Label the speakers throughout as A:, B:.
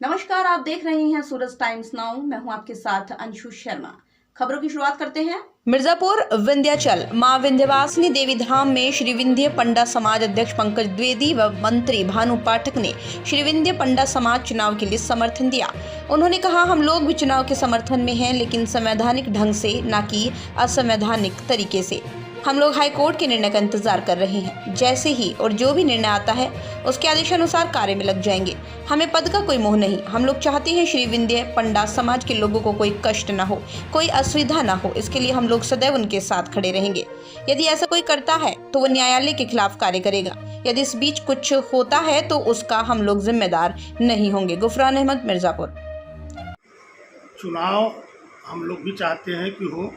A: नमस्कार, आप देख रहे हैं सूरज टाइम्स नाउ। मैं हूं आपके साथ अंशु शर्मा। खबरों की शुरुआत करते हैं। मिर्जापुर विंध्याचल मां विंध्यवासिनी देवी धाम में श्री विंध्य पंडा समाज अध्यक्ष पंकज द्विवेदी व मंत्री भानु पाठक ने श्री विंध्य पंडा समाज चुनाव के लिए समर्थन दिया। उन्होंने कहा, हम लोग भी चुनाव के समर्थन में हैं, लेकिन संवैधानिक ढंग से, न कि असंवैधानिक तरीके से। हम लोग हाई कोर्ट के निर्णय का इंतजार कर रहे हैं। जैसे ही और जो भी निर्णय आता है उसके आदेशानुसार कार्य में लग जाएंगे। हमें पद का कोई मोह नहीं। हम लोग चाहते हैं श्री विंध्य पंडा समाज के लोगों को कोई कष्ट ना हो, कोई असुविधा ना हो। इसके लिए हम लोग सदैव उनके साथ खड़े रहेंगे। यदि ऐसा कोई करता है तो वो न्यायालय के खिलाफ कार्य करेगा। यदि इस बीच कुछ होता है तो उसका हम लोग जिम्मेदार नहीं होंगे। गुफरान अहमद, मिर्जापुर।
B: चुनाव हम लोग भी चाहते हैं कि हो,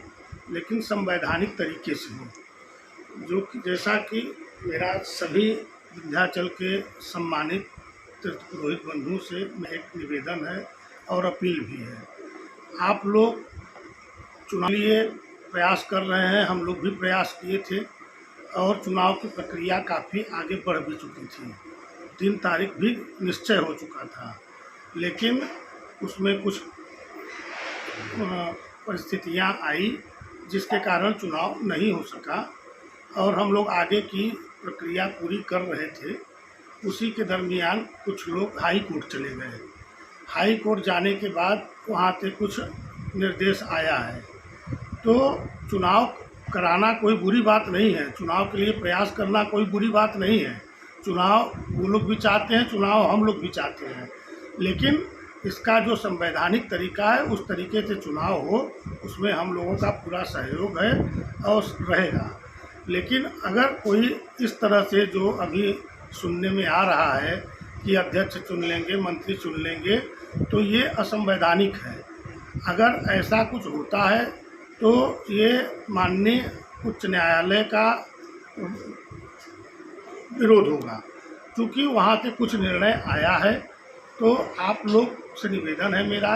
B: लेकिन संवैधानिक तरीके से हो। जो कि जैसा कि मेरा सभी विंध्याचल के सम्मानित तीर्थ पुरोहित बंधुओं से एक निवेदन है और अपील भी है। आप लोग चुनाव लिए प्रयास कर रहे हैं, हम लोग भी प्रयास किए थे और चुनाव की प्रक्रिया काफ़ी आगे बढ़ भी चुकी थी। 3 तारीख भी निश्चय हो चुका था, लेकिन उसमें कुछ परिस्थितियां आई जिसके कारण चुनाव नहीं हो सका और हम लोग आगे की प्रक्रिया पूरी कर रहे थे। उसी के दरमियान कुछ लोग हाई कोर्ट चले गए। हाई कोर्ट जाने के बाद वहाँ से कुछ निर्देश आया है। तो चुनाव कराना कोई बुरी बात नहीं है, चुनाव के लिए प्रयास करना कोई बुरी बात नहीं है। चुनाव वो लोग भी चाहते हैं, चुनाव हम लोग भी चाहते हैं, लेकिन इसका जो संवैधानिक तरीका है उस तरीके से चुनाव हो, उसमें हम लोगों का पूरा सहयोग है और रहेगा। लेकिन अगर कोई इस तरह से जो अभी सुनने में आ रहा है कि अध्यक्ष चुन लेंगे, मंत्री चुन लेंगे, तो ये असंवैधानिक है। अगर ऐसा कुछ होता है तो ये माननीय उच्च न्यायालय का विरोध होगा, क्योंकि वहाँ से कुछ निर्णय आया है। तो आप लोग से निवेदन है मेरा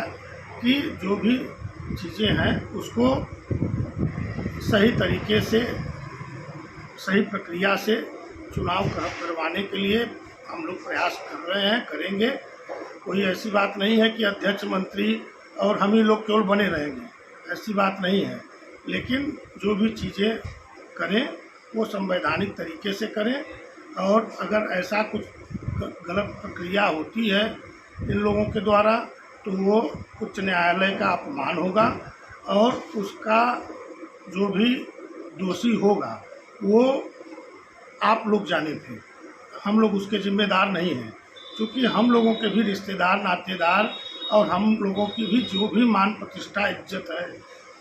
B: कि जो भी चीज़ें हैं उसको सही तरीके से, सही प्रक्रिया से चुनाव करवाने के लिए हम लोग प्रयास कर रहे हैं, करेंगे। कोई ऐसी बात नहीं है कि अध्यक्ष, मंत्री और हम ही लोग केवल बने रहेंगे, ऐसी बात नहीं है। लेकिन जो भी चीज़ें करें वो संवैधानिक तरीके से करें, और अगर ऐसा कुछ गलत प्रक्रिया होती है इन लोगों के द्वारा तो वो उच्च न्यायालय का अपमान होगा और उसका जो भी दोषी होगा वो आप लोग जाने थे। हम लोग उसके जिम्मेदार नहीं हैं, क्योंकि हम लोगों के भी रिश्तेदार, नातेदार और हम लोगों की भी जो भी मान प्रतिष्ठा, इज्जत है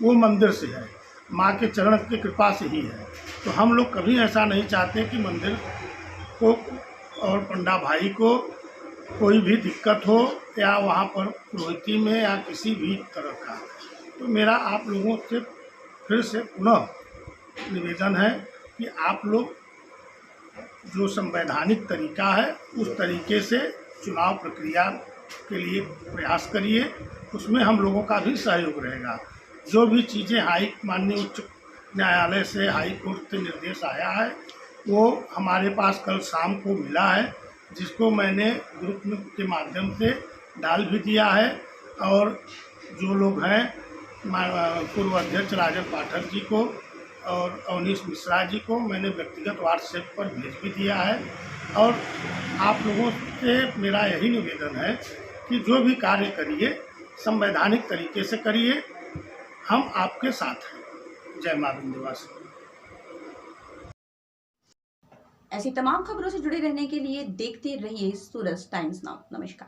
B: वो मंदिर से है, माँ के चरण की कृपा से ही है। तो हम लोग कभी ऐसा नहीं चाहते कि मंदिर को और पंडा भाई को कोई भी दिक्कत हो या वहाँ पर पुरोहिती में या किसी भी तरह का। तो मेरा आप लोगों से फिर से पुनः निवेदन है कि आप लोग जो संवैधानिक तरीका है उस तरीके से चुनाव प्रक्रिया के लिए प्रयास करिए, उसमें हम लोगों का भी सहयोग रहेगा। जो भी चीज़ें माननीय उच्च न्यायालय से, हाई कोर्ट से निर्देश आया है वो हमारे पास कल शाम को मिला है, जिसको मैंने ग्रुप के माध्यम से डाल भी दिया है। और जो लोग हैं पूर्व अध्यक्ष राजन पाठक जी को और अवनीश मिश्रा जी को मैंने व्यक्तिगत व्हाट्सएप पर भेज भी दिया है। और आप लोगों से मेरा यही निवेदन है कि जो भी कार्य करिए संवैधानिक तरीके से करिए, हम आपके साथ हैं। जय मां विंध्यवासिनी।
A: ऐसी तमाम खबरों से जुड़े रहने के लिए देखते रहिए सूरज टाइम्स नाउ। नमस्कार।